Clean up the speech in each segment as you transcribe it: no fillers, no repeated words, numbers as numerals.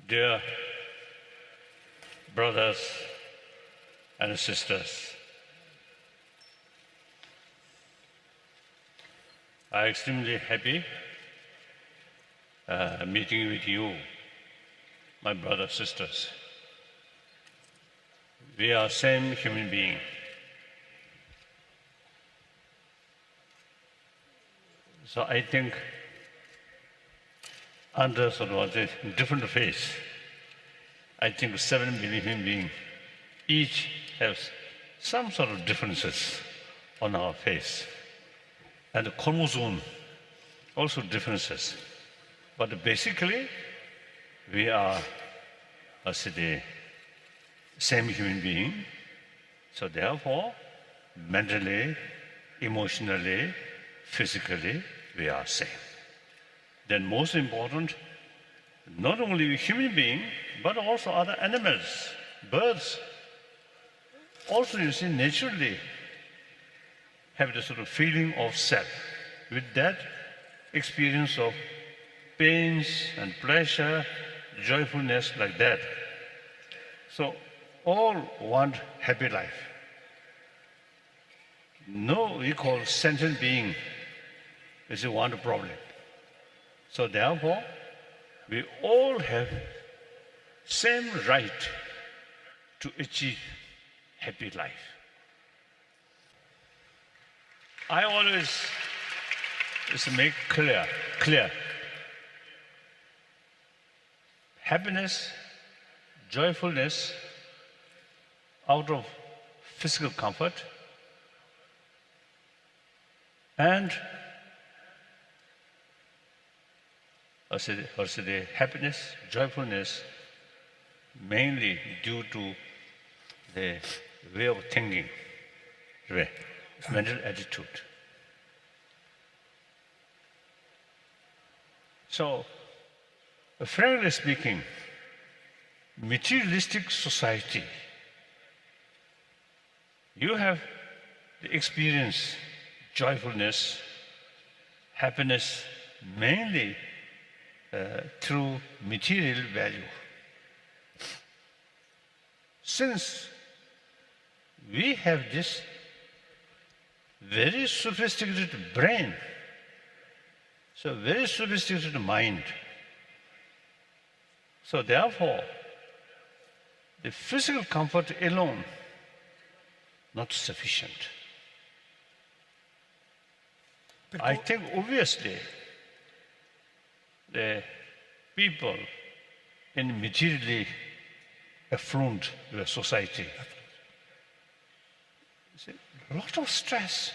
Dear brothers and sisters, I'm extremely happy meeting with you, my brothers, sisters. We are same human being. So I think under sort of a different face, I think 7 billion human beings each have some sort of differences on our face. And the chromosome also differences. But basically, we are the same human being. So therefore, mentally, emotionally, physically, we are same. Then most important, not only human being, but also other animals, birds. Also, you see, naturally have the sort of feeling of self. With that experience of pains and pleasure, joyfulness like that. So all want happy life. No, we call sentient being is one problem. So therefore, we all have same right to achieve happy life. I always make clear, happiness, joyfulness out of physical comfort and happiness, joyfulness, mainly due to the way of thinking, mental attitude. So, frankly speaking, materialistic society, you have the experience, joyfulness, happiness, mainly through material value. Since we have this very sophisticated brain, so very sophisticated mind, so therefore, the physical comfort alone not sufficient. I think obviously the people in materially affluent society, a lot of stress,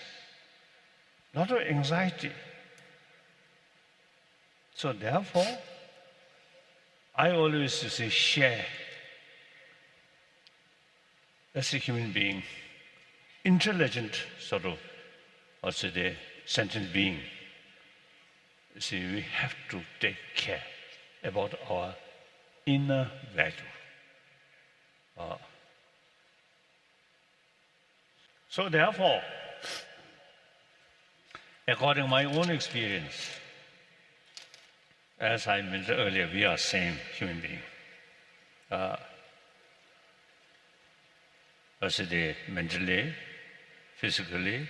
a lot of anxiety. So therefore, I always say share as a human being, intelligent sort of, also the sentient being. You see, we have to take care about our inner value. So therefore, according to my own experience, as I mentioned earlier, we are same human being. Mentally, physically,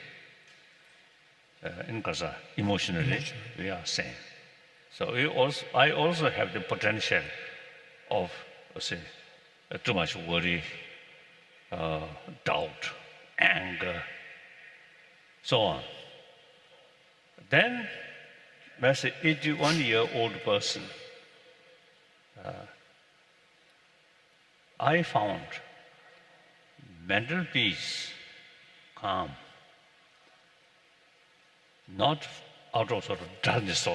emotionally, we are same. So I also have the potential of, too much worry, doubt, anger, so on. Then, as an 81-year-old person, I found mental peace, calm, not out of sort of dullness,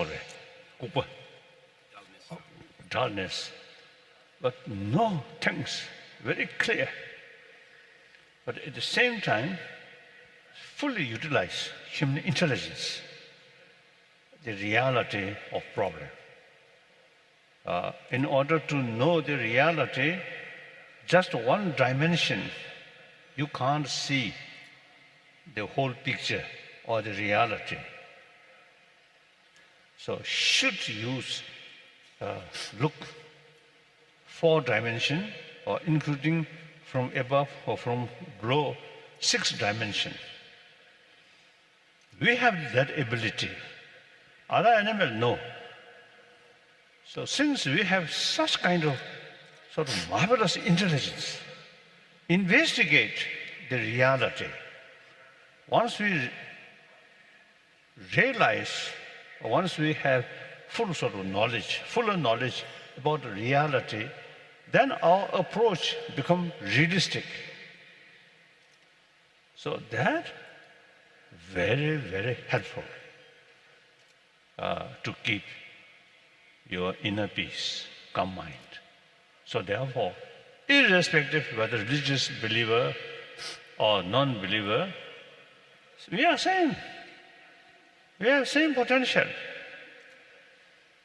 but no things, very clear. But at the same time, fully utilize human intelligence, the reality of problem. In order to know the reality, just one dimension, you can't see the whole picture or the reality. So should use look 4 dimension, or including from above or from below 6 dimension. We have that ability. Other animals, no. So since we have such kind of sort of marvelous intelligence, investigate the reality. Once we realize, once we have full sort of knowledge, fuller knowledge about the reality, then our approach becomes realistic. So that very, very helpful to keep your inner peace, calm mind. So therefore, irrespective whether religious believer or non-believer, we are same. We have same potential.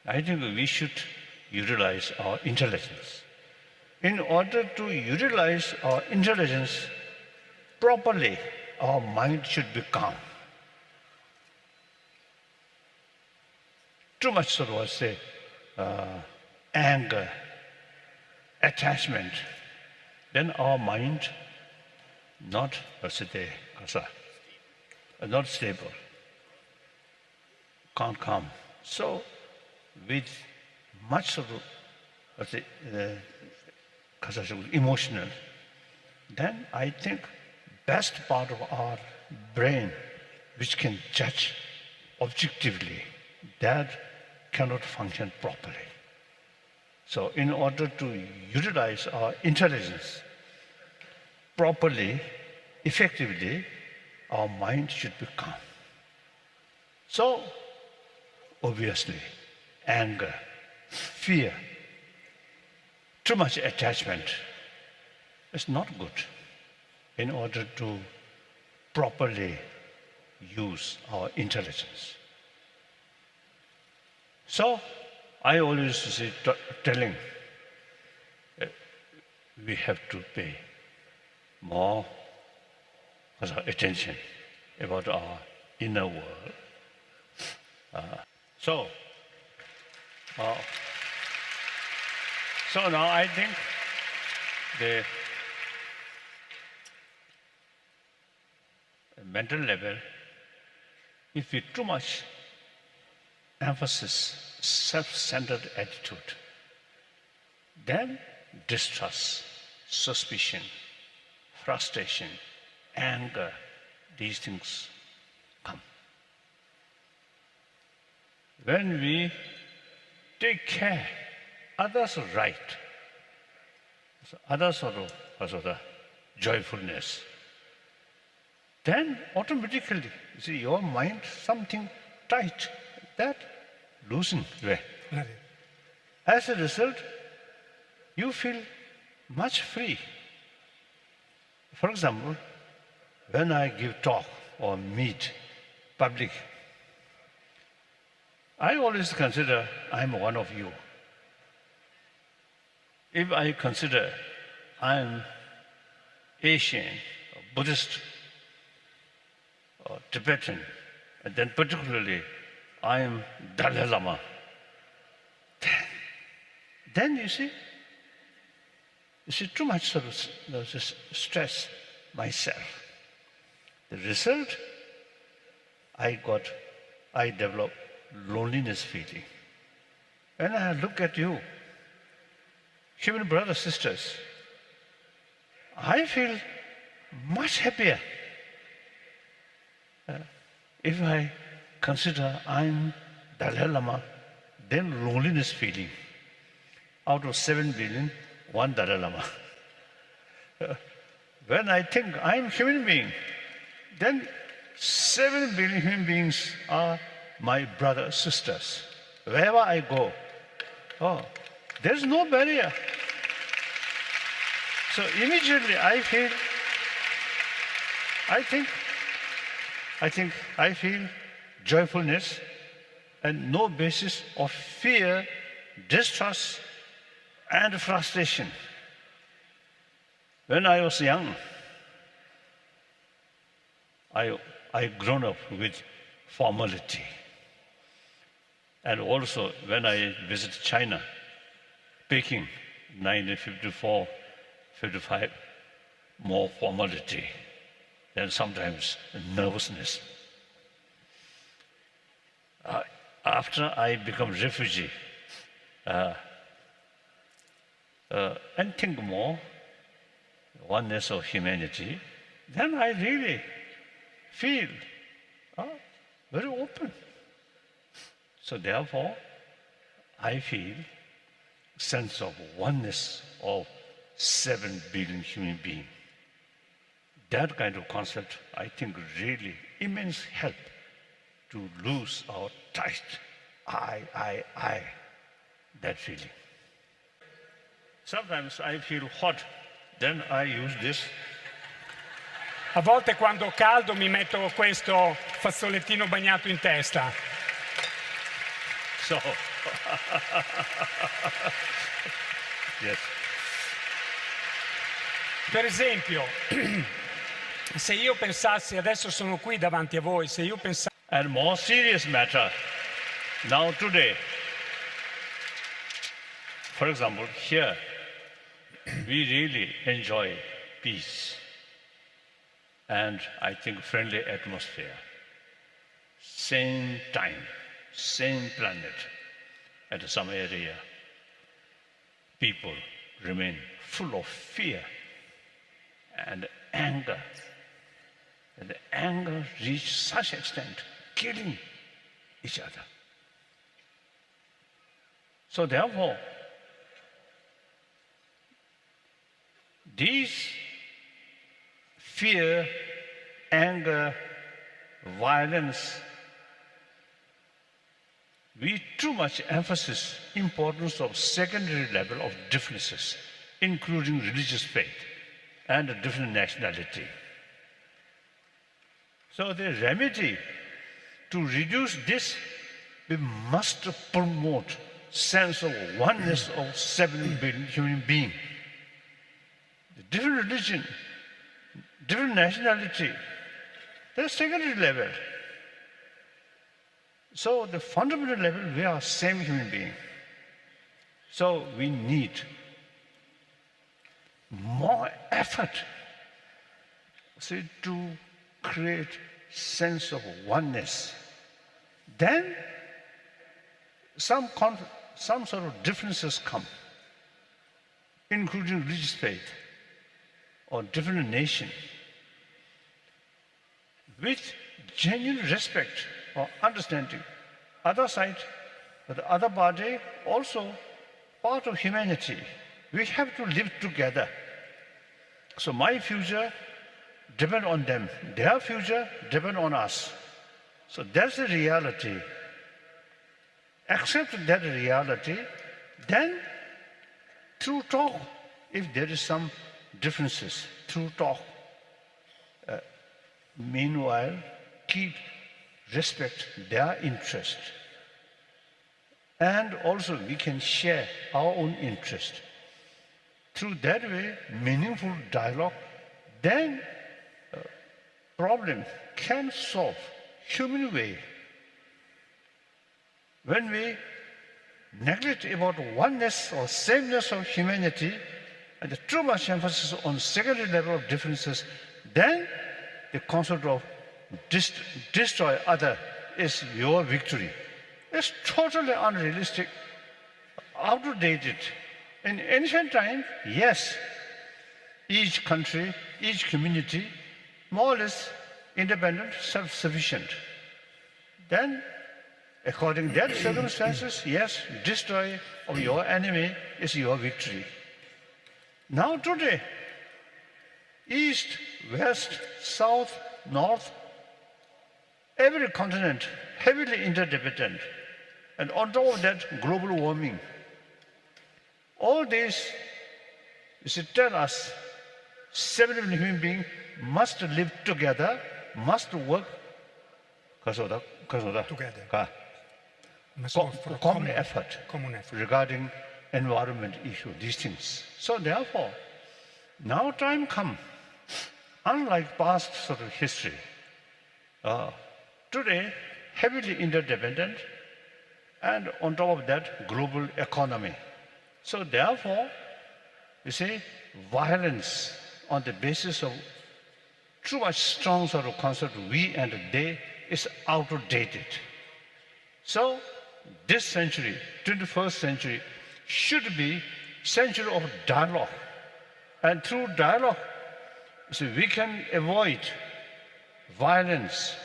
I think we should utilize our intelligence. In order to utilize our intelligence properly, our mind should be calm. Too much sort of, say, anger, attachment, then our mind not not stable, can't calm. So with much sort of emotional, then I think best part of our brain which can judge objectively, that cannot function properly. So in order to utilize our intelligence properly, effectively, our mind should be calm. So obviously, anger, fear, too much attachment is not good in order to properly use our intelligence. So I always say, telling, we have to pay more attention about our inner world. So now I think the mental level, if we too much emphasis self-centered attitude, then distrust, suspicion, frustration, anger, these things come. When we take care, others are right, others sort of joyfulness, then automatically, you see, your mind, something tight, that loosen. As a result, you feel much free. For example, when I give talk or meet public, I always consider I'm one of you. If I consider I'm Asian, or Buddhist, or Tibetan, and then particularly I'm Dalai Lama, then you see too much sort of stress myself. The result, I developed loneliness feeling. When I look at you, human brothers, sisters, I feel much happier. If I consider I'm Dalai Lama, then loneliness feeling. Out of 7 billion, 1 Dalai Lama. When I think I'm human being, then 7 billion human beings are my brothers, sisters. Wherever I go, there's no barrier. So immediately I feel joyfulness and no basis of fear, distrust, and frustration. When I was young, I grown up with formality. And also when I visited China, Peking, 1954, 55, more formality, then sometimes nervousness. After I become refugee and think more oneness of humanity, then I really feel very open. So therefore, I feel sense of oneness of 7 billion human beings. That kind of concept, I think, really immense help to lose our tight I, that feeling. Sometimes I feel hot, then I use this. A volte quando ho caldo mi metto questo fazzolettino bagnato in testa. So, yes. Per esempio, se io pensassi, adesso sono qui davanti a voi, se io pensassi... And more serious matter, now today, for example, here, we really enjoy peace and I think friendly atmosphere. Same time, same planet, at some area, people remain full of fear and anger. And the anger reached such extent, killing each other. So therefore, these fear, anger, violence, we too much emphasis importance of secondary level of differences, including religious faith and a different nationality. So the remedy to reduce this, we must promote sense of oneness of 7 billion human beings. Different religion, different nationality, they're secondary level. So the fundamental level, we are same human being. So we need more effort to create sense of oneness. Then some sort of differences come, including religious faith or different nation, with genuine respect or understanding. Other side, the other party, also part of humanity. We have to live together. So my future depends on them. Their future depends on us. So that's the reality. Accept that reality, then through talk, if there is some differences, through talk. Meanwhile, respect their interest. And also we can share our own interest. Through that way, meaningful dialogue, then problem can solve human way. When we neglect about oneness or sameness of humanity, and too much emphasis on secondary level of differences, then the concept of destroy other is your victory. It's totally unrealistic, outdated. In ancient time, yes, each country, each community, more or less independent, self-sufficient. Then, according to that circumstances, yes, destroy of your enemy is your victory. Now today, east, west, south, north, every continent heavily interdependent. And on top of that, global warming. All this is to tell us 7 billion human beings must live together, must work together. Common effort regarding environment issue, these things. So therefore, now time come, unlike past sort of history, today heavily interdependent, and on top of that, global economy. So therefore, You see, violence on the basis of too much strong sort of concept we and they is outdated. So this century, 21st century, should be century of dialogue. And through dialogue, so we can avoid violence.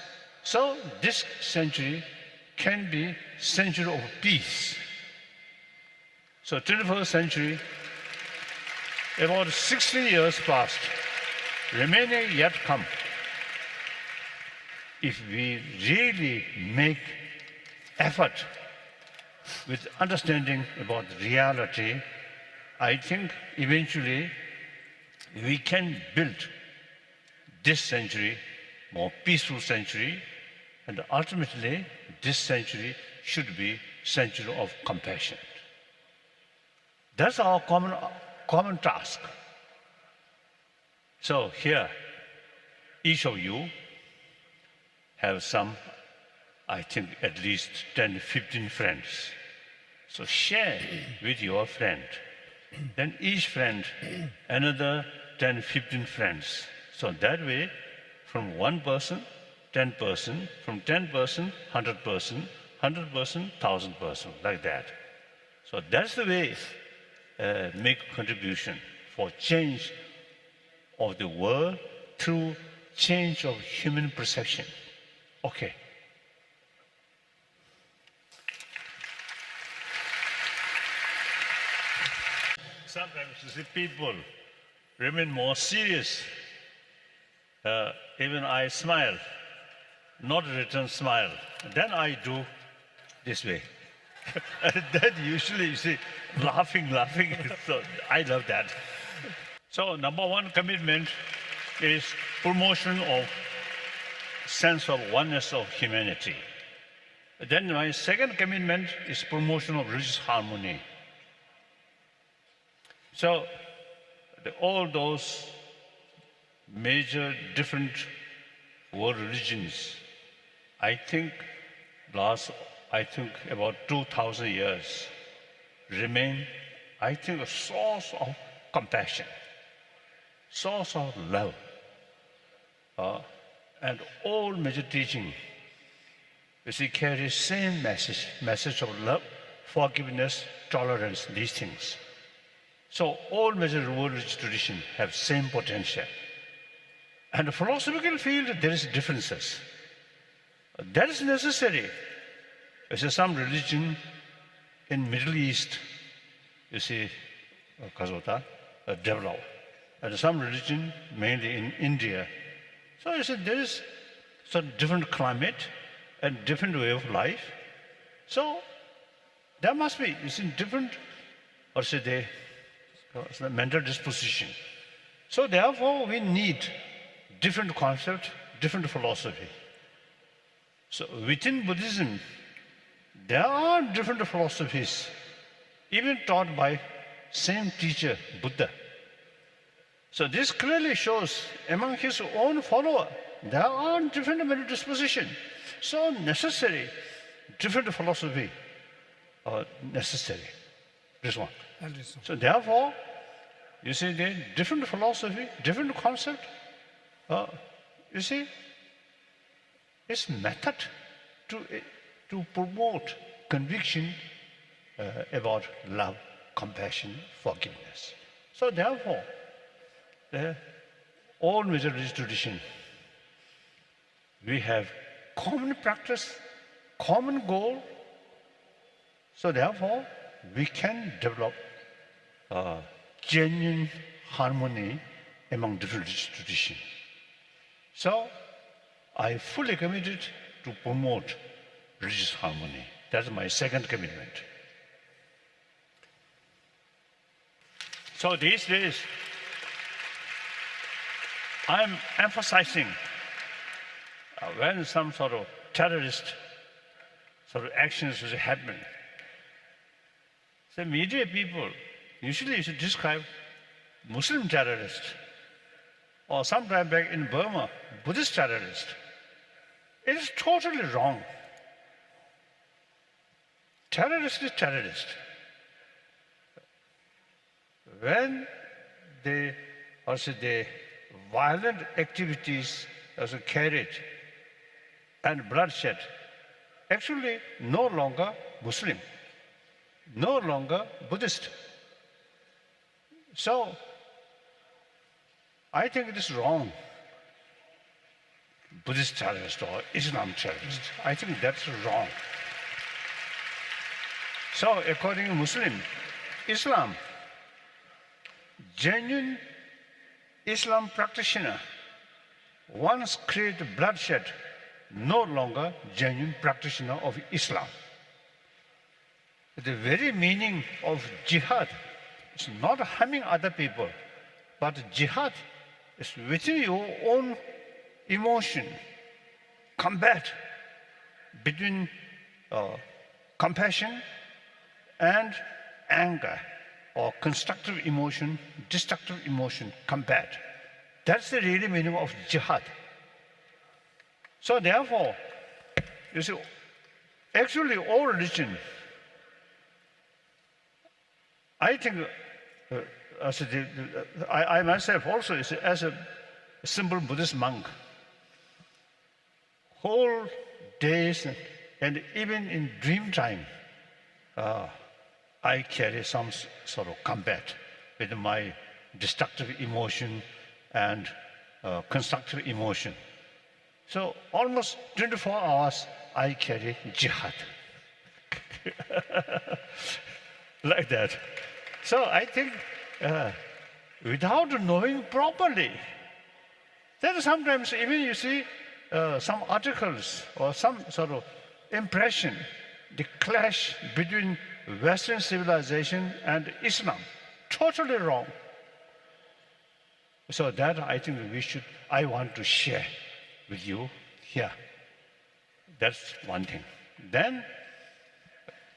So this century can be century of peace. So 21st century, about 16 years past, remaining yet come. If we really make effort with understanding about reality, I think eventually we can build this century more peaceful century, and ultimately this century should be century of compassion. That's our common task. So here, each of you have some, I think at least 10, 15 friends. So share with your friend. Then each friend, another 10, 15 friends. So that way, from one person, 10 person, from 10 person, 100 person, 100 person, 1,000 person, like that. So that's the way make contribution for change of the world through change of human perception. Okay. Sometimes you see people remain more serious. Even I smile, not return smile. Then I do this way. And then usually you see laughing. So I love that. So number one commitment is promotion of sense of oneness of humanity. Then my second commitment is promotion of religious harmony. So all those major different world religions, I think about 2,000 years remain, I think, a source of compassion, source of love. And all major teaching, you see, carries same message of love, forgiveness, tolerance, these things. So all major world religious traditions have same potential. And the philosophical field, there is differences. That is necessary. You see, some religion in Middle East, you see, Kazota, develop. And some religion, mainly in India. So you see, there is some different climate and different way of life. So there must be, you see, different, or say the mental disposition. So therefore, we need different concept, different philosophy. So within Buddhism, there are different philosophies, even taught by same teacher, Buddha. So this clearly shows among his own follower, there are different mental disposition. So necessary, different philosophy are necessary. This one. So therefore, you see, the different philosophy, different concept, you see, it's method to promote conviction about love, compassion, forgiveness. So therefore, all major religious tradition, we have common practice, common goal. So therefore, we can develop genuine harmony among different religious traditions. So I fully committed to promote religious harmony. That's my second commitment. So these days, I'm emphasizing when some sort of terrorist sort of actions will happen. So media people usually used to describe Muslim terrorist, or sometime back in Burma, Buddhist terrorist. It is totally wrong. Terrorist is terrorist. When the also the violent activities also carried and bloodshed, actually no longer Muslim, no longer Buddhist. So I think it is wrong, Buddhist terrorist or Islam terrorist. I think that's wrong. So according to Muslim, Islam, genuine Islam practitioner once created bloodshed, no longer genuine practitioner of Islam. The very meaning of jihad is not harming other people, but jihad is within your own emotion, combat between compassion and anger, or constructive emotion, destructive emotion, combat. That's the real meaning of jihad. So therefore, you see, actually all religion, I think, I myself also, as a simple Buddhist monk, whole days and even in dream time, I carry some sort of combat with my destructive emotion and constructive emotion. So almost 24 hours I carry jihad. Like that. So I think without knowing properly, then sometimes even you see some articles or some sort of impression, the clash between Western civilization and Islam, totally wrong. So that I think I want to share with you here. That's one thing. Then,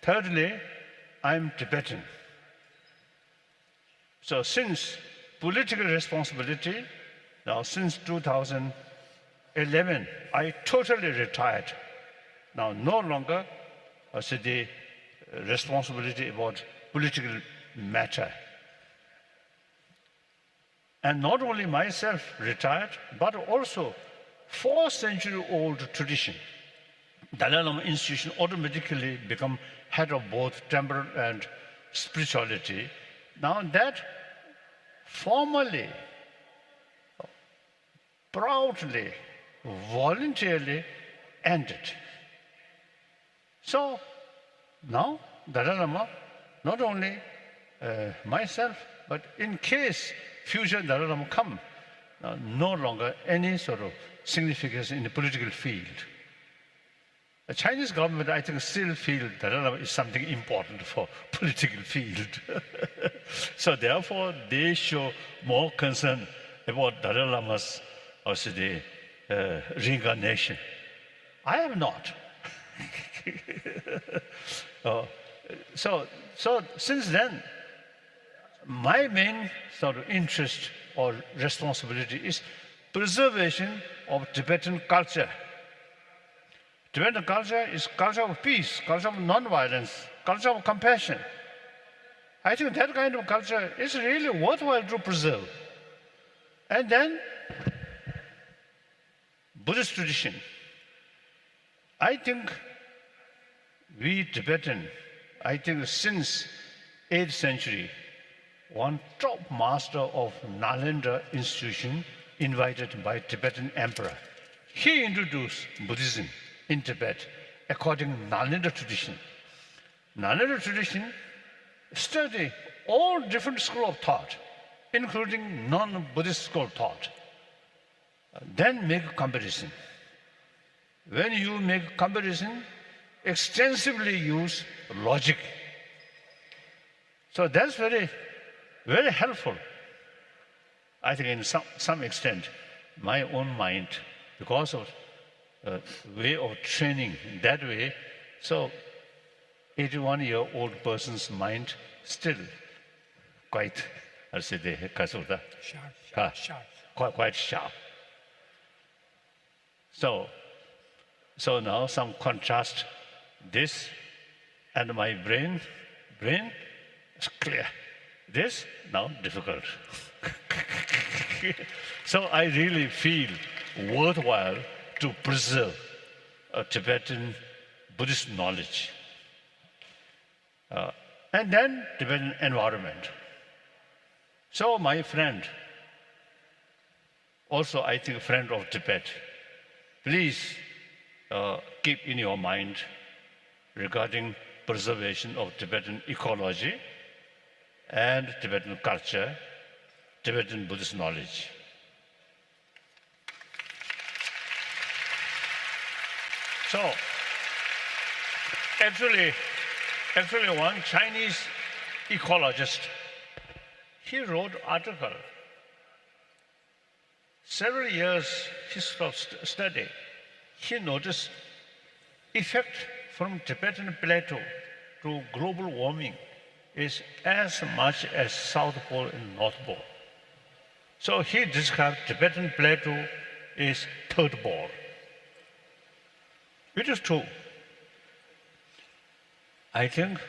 thirdly, I'm Tibetan. So since political responsibility, now since 2011, I totally retired. Now no longer the responsibility about political matter. And not only myself retired, but also 4-century-old tradition. Dalai Lama institution automatically become head of both temple and spirituality. Now that formally, proudly, voluntarily ended. So now Dalai Lama, not only myself, but in case future Dalai Lama come, no longer any sort of significance in the political field. The Chinese government, I think, still feel Dalai Lama is something important for political field. So therefore, they show more concern about Dalai Lama's also the reincarnation. I am not. So since then, my main sort of interest or responsibility is preservation of Tibetan culture. Tibetan culture is culture of peace, culture of non-violence, culture of compassion. I think that kind of culture is really worthwhile to preserve. And then, Buddhist tradition. I think we Tibetan, I think since 8th century, one top master of Nalanda institution invited by Tibetan emperor, he introduced Buddhism in Tibet according to Nalanda tradition. Nalanda tradition study all different school of thought, including non-Buddhist school of thought. Then make a comparison. When you make a comparison, extensively use logic. So that's very, very helpful. I think in some extent, my own mind, because of way of training that way, so 81-year-old person's mind still quite, I'll say, quite sharp. So now some contrast this and my brain is clear. This now difficult. So I really feel worthwhile to preserve Tibetan Buddhist knowledge. And then Tibetan environment. So my friend, also I think friend of Tibet, please keep in your mind regarding preservation of Tibetan ecology and Tibetan culture, Tibetan Buddhist knowledge. So, actually one Chinese ecologist, he wrote article. Several years history of study, he noticed effect from Tibetan plateau to global warming is as much as South Pole and North Pole. So he described Tibetan plateau is third pole. It is true. I think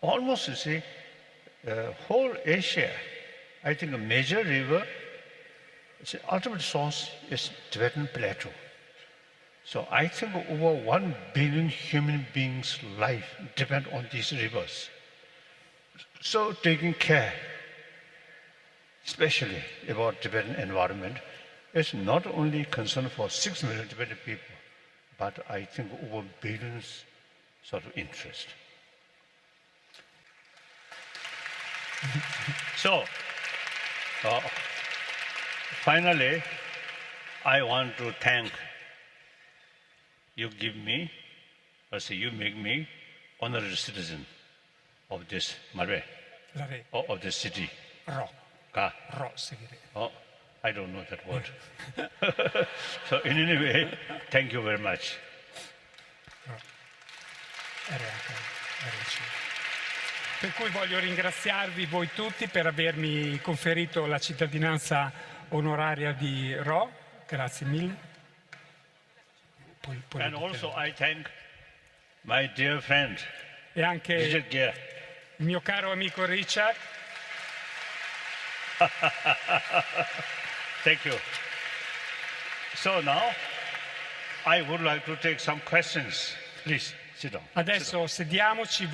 almost, you see, whole Asia, I think a major river, its ultimate source is Tibetan plateau. So I think over 1 billion human beings' life depend on these rivers. So taking care, especially about Tibetan environment, is not only concern for 6 million Tibetan people, but I think over billions sort of interest. So, finally, I want to thank you. Give me, or say you make me honorary citizen of this Malwe, Lare, of this city. ro, Ka. ro, seguire. Oh, I don't know that word. So in any way, thank you very much. Per cui voglio ringraziarvi voi tutti per avermi conferito la cittadinanza onoraria di Ro, grazie mille. Poi And also I thank my dear friend, e anche Richard Gere. il mio caro amico Richard. Thank you. So now, I would like to take some questions. Please, sit down. Adesso sediamoci.